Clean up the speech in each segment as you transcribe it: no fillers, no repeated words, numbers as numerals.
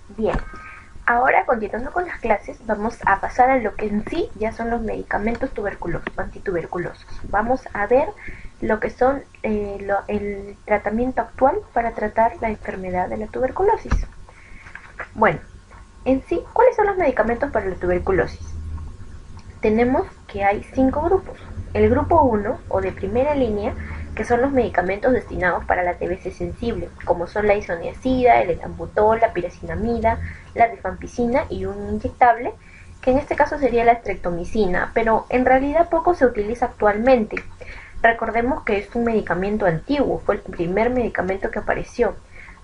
Bien, ahora continuando con las clases, vamos a pasar a lo que en sí ya son los medicamentos tuberculosos, antituberculosos. Vamos a ver lo que son el tratamiento actual para tratar la enfermedad de la tuberculosis. Bueno, en sí, ¿cuáles son los medicamentos para la tuberculosis? Tenemos que hay 5 grupos. El grupo uno o de primera línea, que son los medicamentos destinados para la TBC sensible, como son la isoniazida, el etambutol, la piracinamida, la rifampicina y un inyectable, que en este caso sería la streptomicina, pero en realidad poco se utiliza actualmente. Recordemos que es un medicamento antiguo, fue el primer medicamento que apareció,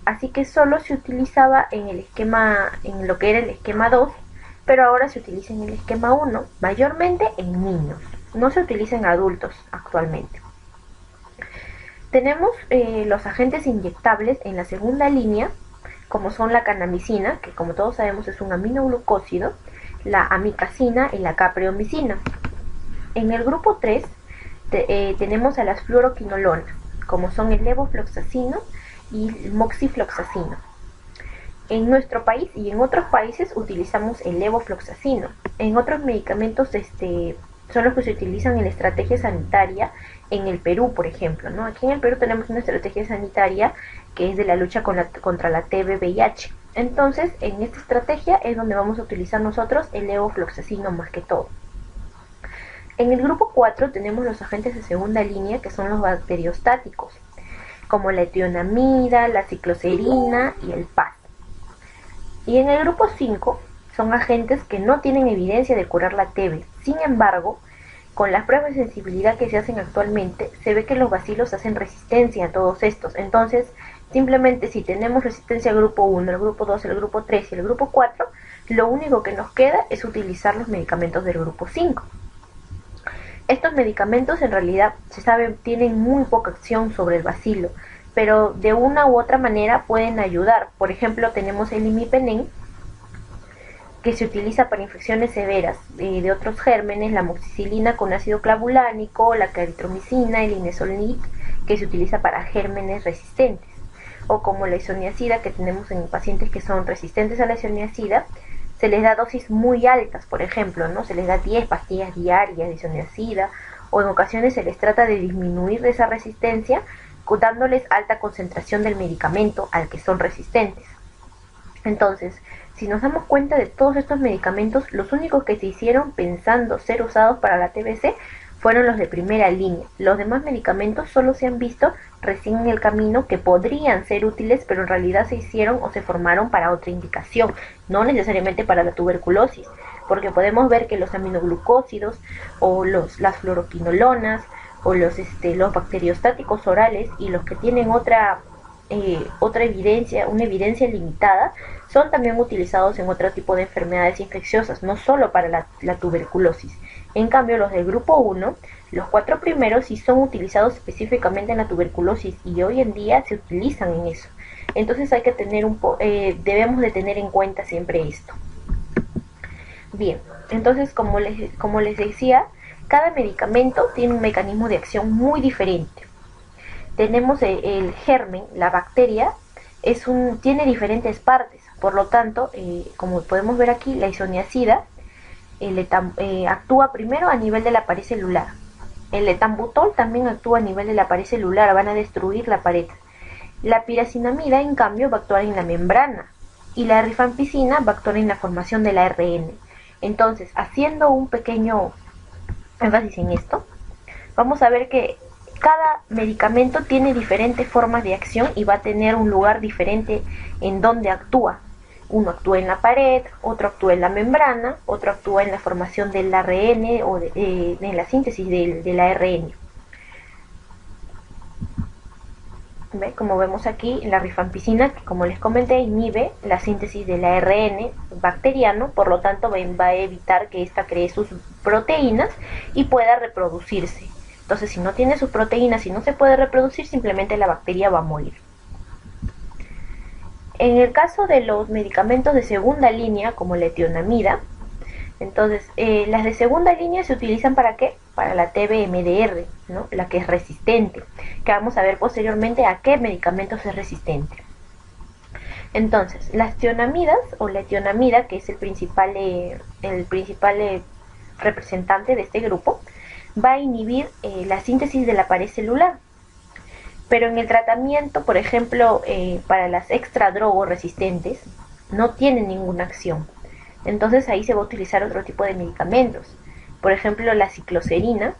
así que solo se utilizaba en el esquema, en lo que era el esquema 2, pero ahora se utiliza en el esquema 1, mayormente en niños. No se utiliza en adultos actualmente. Tenemos los agentes inyectables en la segunda línea, como son la kanamicina, que como todos sabemos es un aminoglucósido, la amicacina y la capreomicina. En el grupo 3 tenemos a las fluoroquinolonas, como son el levofloxacino y el moxifloxacino. En nuestro país y en otros países utilizamos el levofloxacino. En otros medicamentos son los que se utilizan en la estrategia sanitaria en el Perú, por ejemplo, ¿no? Aquí en el Perú tenemos una estrategia sanitaria que es de la lucha contra la TB-VIH. Entonces, en esta estrategia es donde vamos a utilizar nosotros el levofloxacino más que todo. En el grupo 4 tenemos los agentes de segunda línea, que son los bacteriostáticos, como la etionamida, la cicloserina y el PAS. Y en el grupo 5 son agentes que no tienen evidencia de curar la TB. Sin embargo, con las pruebas de sensibilidad que se hacen actualmente, se ve que los bacilos hacen resistencia a todos estos. Entonces, simplemente si tenemos resistencia al grupo 1, al grupo 2, al grupo 3 y al grupo 4, lo único que nos queda es utilizar los medicamentos del grupo 5. Estos medicamentos en realidad se sabe tienen muy poca acción sobre el bacilo, pero de una u otra manera pueden ayudar. Por ejemplo, tenemos el imipenem, que se utiliza para infecciones severas de otros gérmenes, la amoxicilina con ácido clavulánico, la claritromicina, el linezolid, que se utiliza para gérmenes resistentes, o como la isoniazida que tenemos en pacientes que son resistentes a la isoniazida, se les da dosis muy altas, por ejemplo, ¿no? Se les da 10 pastillas diarias de isoniazida, o en ocasiones se les trata de disminuir esa resistencia dándoles alta concentración del medicamento al que son resistentes. Entonces, si nos damos cuenta de todos estos medicamentos, los únicos que se hicieron pensando ser usados para la TBC fueron los de primera línea. Los demás medicamentos solo se han visto recién en el camino que podrían ser útiles, pero en realidad se hicieron o se formaron para otra indicación, no necesariamente para la tuberculosis, porque podemos ver que los aminoglucósidos o las fluoroquinolonas o los bacteriostáticos orales y los que tienen otra evidencia, una evidencia limitada, son también utilizados en otro tipo de enfermedades infecciosas, no solo para la tuberculosis. En cambio, los del grupo 1, los 4 primeros sí son utilizados específicamente en la tuberculosis y hoy en día se utilizan en eso. Entonces hay que tener debemos de tener en cuenta siempre esto. Bien, entonces como les decía, cada medicamento tiene un mecanismo de acción muy diferente. Tenemos el germen, la bacteria, tiene diferentes partes, por lo tanto, como podemos ver aquí, la isoniazida actúa primero a nivel de la pared celular. El etambutol también actúa a nivel de la pared celular, van a destruir la pared. La piracinamida, en cambio, va a actuar en la membrana y la rifampicina va a actuar en la formación del ARN. Entonces, haciendo un pequeño énfasis en esto, vamos a ver que cada medicamento tiene diferentes formas de acción y va a tener un lugar diferente en donde actúa. Uno actúa en la pared, otro actúa en la membrana, otro actúa en la formación del ARN o en la síntesis del ARN. ¿Ve? Como vemos aquí, la rifampicina, que como les comenté, inhibe la síntesis del ARN bacteriano, por lo tanto va a evitar que ésta cree sus proteínas y pueda reproducirse. Entonces, si no tiene sus proteínas y no se puede reproducir, simplemente la bacteria va a morir. En el caso de los medicamentos de segunda línea, como la etionamida, entonces las de segunda línea se utilizan ¿para qué? Para la TB-MDR, ¿no? La que es resistente, que vamos a ver posteriormente a qué medicamentos es resistente. Entonces, las tionamidas o la tionamida, que es el principal representante de este grupo, va a inhibir la síntesis de la pared celular. Pero en el tratamiento, por ejemplo, para las extradrogoresistentes, no tienen ninguna acción. Entonces ahí se va a utilizar otro tipo de medicamentos. Por ejemplo, la cicloserina.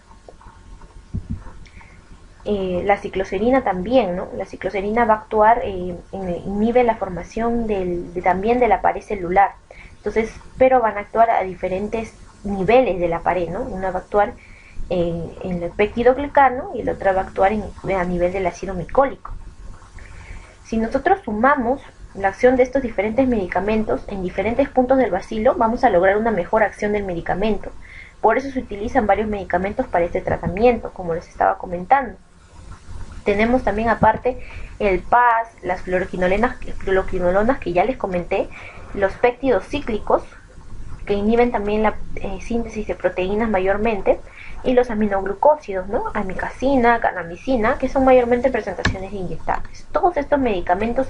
La cicloserina también, ¿no? La cicloserina va a actuar, inhibe la formación también de la pared celular. Entonces, pero van a actuar a diferentes niveles de la pared, ¿no? Una va a actuar en el peptidoglicano y la otra va a actuar a nivel del ácido micólico. Si nosotros sumamos la acción de estos diferentes medicamentos en diferentes puntos del bacilo, vamos a lograr una mejor acción del medicamento. Por eso se utilizan varios medicamentos para este tratamiento, como les estaba comentando. Tenemos también aparte el PAS, las fluoroquinolonas que ya les comenté, los péptidos cíclicos, que inhiben también la síntesis de proteínas mayormente, y los aminoglucósidos, ¿no? Amicacina, canamicina, que son mayormente presentaciones inyectables. Todos estos medicamentos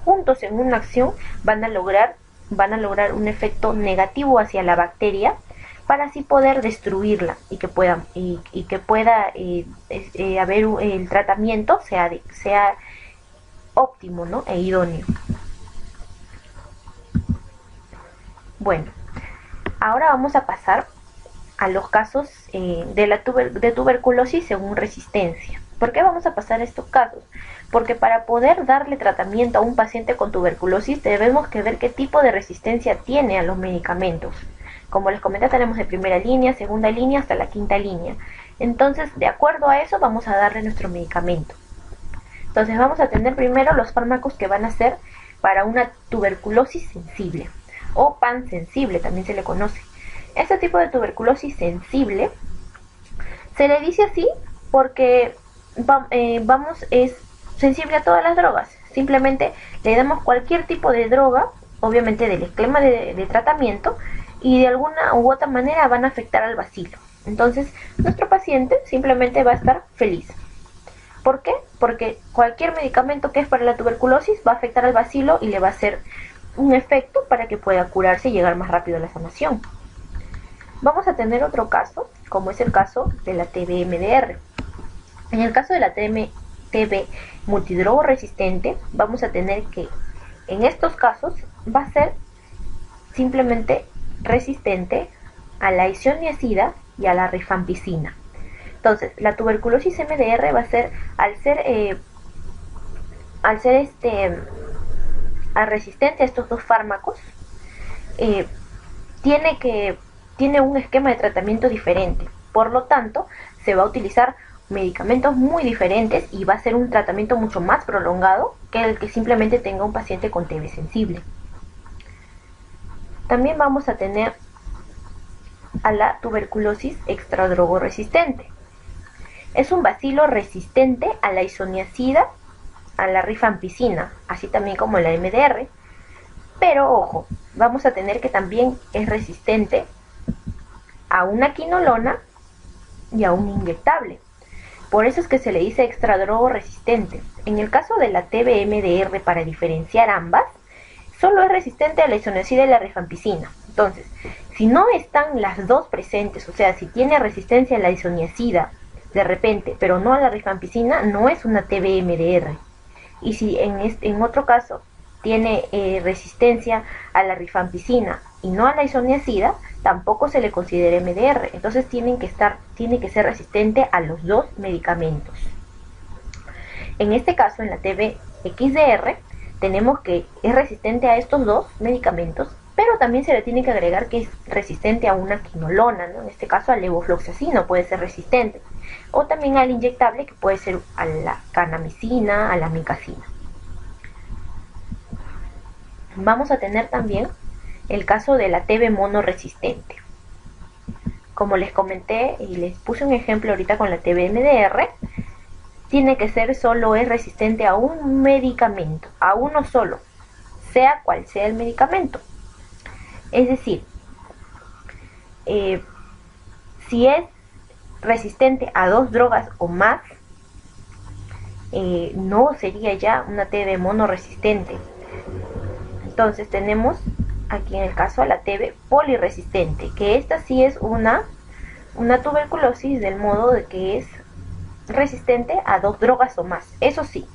juntos en una acción van a lograr un efecto negativo hacia la bacteria para así poder destruirla y que pueda haber el tratamiento sea óptimo, ¿no? E idóneo. Bueno, ahora vamos a pasar a los casos de tuberculosis según resistencia. ¿Por qué vamos a pasar a estos casos? Porque para poder darle tratamiento a un paciente con tuberculosis debemos que ver qué tipo de resistencia tiene a los medicamentos. Como les comenté, tenemos de primera línea, segunda línea hasta la quinta línea. Entonces, de acuerdo a eso, vamos a darle nuestro medicamento. Entonces, vamos a tener primero los fármacos que van a ser para una tuberculosis sensible o pansensible, también se le conoce. Este tipo de tuberculosis sensible se le dice así porque es sensible a todas las drogas. Simplemente le damos cualquier tipo de droga, obviamente del esquema de tratamiento, y de alguna u otra manera van a afectar al bacilo. Entonces, nuestro paciente simplemente va a estar feliz. ¿Por qué? Porque cualquier medicamento que es para la tuberculosis va a afectar al bacilo y le va a hacer un efecto para que pueda curarse y llegar más rápido a la sanación. Vamos a tener otro caso, como es el caso de la TB-MDR. En el caso de la TB multidrogoresistente, vamos a tener que en estos casos va a ser simplemente resistente a la isoniazida y a la rifampicina. Entonces, la tuberculosis MDR va a ser, al ser resistente a estos dos fármacos, tiene un esquema de tratamiento diferente. Por lo tanto, se va a utilizar medicamentos muy diferentes y va a ser un tratamiento mucho más prolongado que el que simplemente tenga un paciente con TB sensible. También vamos a tener a la tuberculosis extradrogoresistente. Es un bacilo resistente a la isoniazida, a la rifampicina, así también como la MDR. Pero ojo, vamos a tener que también es resistente a una quinolona y a un inyectable. Por eso es que se le dice extradrogoresistente. En el caso de la TB-MDR, para diferenciar ambas, solo es resistente a la isoniazida y la rifampicina. Entonces, si no están las dos presentes, o sea, si tiene resistencia a la isoniazida de repente, pero no a la rifampicina, no es una TB-MDR. Y si en otro caso tiene resistencia a la rifampicina y no a la isoniazida, tampoco se le considera MDR. Entonces tiene que ser resistente a los dos medicamentos. En este caso, en la TB-XDR, tenemos que es resistente a estos dos medicamentos, pero también se le tiene que agregar que es resistente a una quinolona, ¿no? En este caso al levofloxacino puede ser resistente, o también al inyectable, que puede ser a la canamicina, a la amicacina. Vamos a tener también el caso de la TB monoresistente. Como les comenté y les puse un ejemplo ahorita con la TB-MDR, tiene que ser es resistente a un medicamento, a uno solo, sea cual sea el medicamento. Es decir, si es resistente a dos drogas o más, no sería ya una TB monoresistente. Entonces tenemos aquí en el caso a la TB poliresistente, que esta sí es una tuberculosis del modo de que es resistente a 2 drogas o más. Eso sí,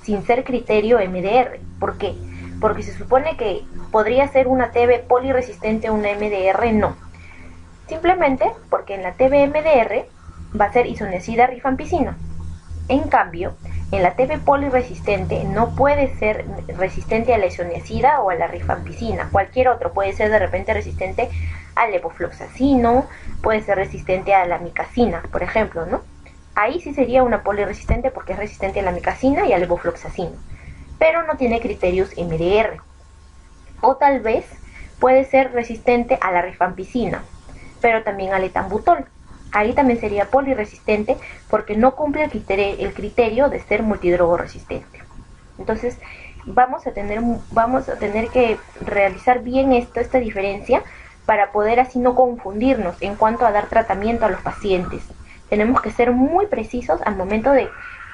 sin ser criterio MDR. ¿Por qué? Porque se supone que podría ser una TB poliresistente o una MDR, no. Simplemente porque en la TB MDR va a ser isoniazida rifampicina. En cambio, en la TB poliresistente no puede ser resistente a la isoniazida o a la rifampicina. Cualquier otro puede ser de repente resistente al levofloxacino, puede ser resistente a la amicacina, por ejemplo, ¿no? Ahí sí sería una poliresistente porque es resistente a la amicacina y al levofloxacino, pero no tiene criterios MDR. O tal vez puede ser resistente a la rifampicina, pero también al etambutol. Ahí también sería poliresistente porque no cumple el criterio de ser multidrogo resistente. Entonces vamos a tener que realizar bien esta diferencia para poder así no confundirnos en cuanto a dar tratamiento a los pacientes. Tenemos que ser muy precisos al momento de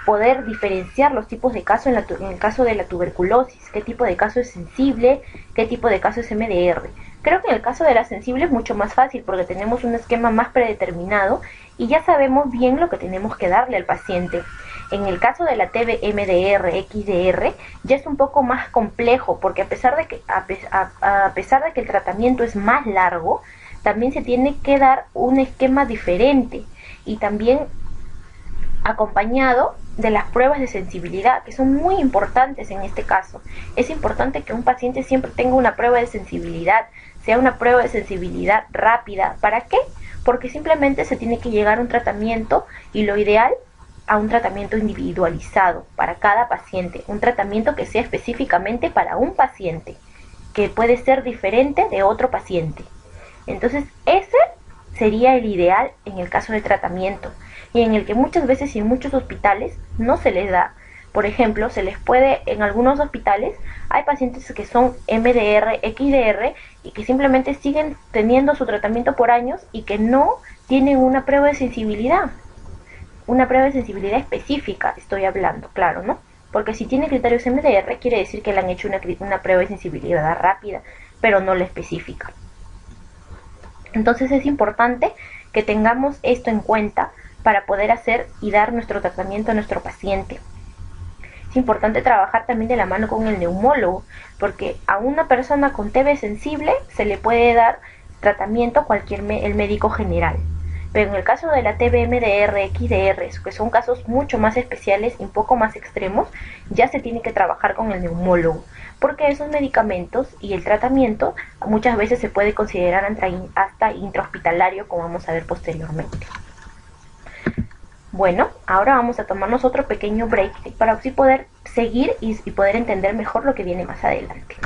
poder diferenciar los tipos de casos en el caso de la tuberculosis, qué tipo de caso es sensible, qué tipo de caso es MDR. Creo que en el caso de la sensible es mucho más fácil porque tenemos un esquema más predeterminado y ya sabemos bien lo que tenemos que darle al paciente. En el caso de la TB MDR, XDR, ya es un poco más complejo porque a pesar de que el tratamiento es más largo, también se tiene que dar un esquema diferente y también acompañado de las pruebas de sensibilidad, que son muy importantes en este caso. Es importante que un paciente siempre tenga una prueba de sensibilidad, sea una prueba de sensibilidad rápida. ¿Para qué? Porque simplemente se tiene que llegar a un tratamiento y lo ideal a un tratamiento individualizado para cada paciente, un tratamiento que sea específicamente para un paciente, que puede ser diferente de otro paciente. Entonces ese sería el ideal en el caso de tratamiento y en el que muchas veces y en muchos hospitales no se les da. Por ejemplo, en algunos hospitales hay pacientes que son MDR, XDR y que simplemente siguen teniendo su tratamiento por años y que no tienen una prueba de sensibilidad. Una prueba de sensibilidad específica, estoy hablando, claro, ¿no? Porque si tiene criterios MDR quiere decir que le han hecho una prueba de sensibilidad rápida, pero no la específica. Entonces es importante que tengamos esto en cuenta para poder hacer y dar nuestro tratamiento a nuestro paciente. Es importante trabajar también de la mano con el neumólogo, porque a una persona con TB sensible se le puede dar tratamiento el médico general. Pero en el caso de la TB MDR, XDR, que son casos mucho más especiales y un poco más extremos, ya se tiene que trabajar con el neumólogo, porque esos medicamentos y el tratamiento muchas veces se puede considerar hasta intrahospitalario, como vamos a ver posteriormente. Bueno, ahora vamos a tomarnos otro pequeño break para así poder seguir y poder entender mejor lo que viene más adelante.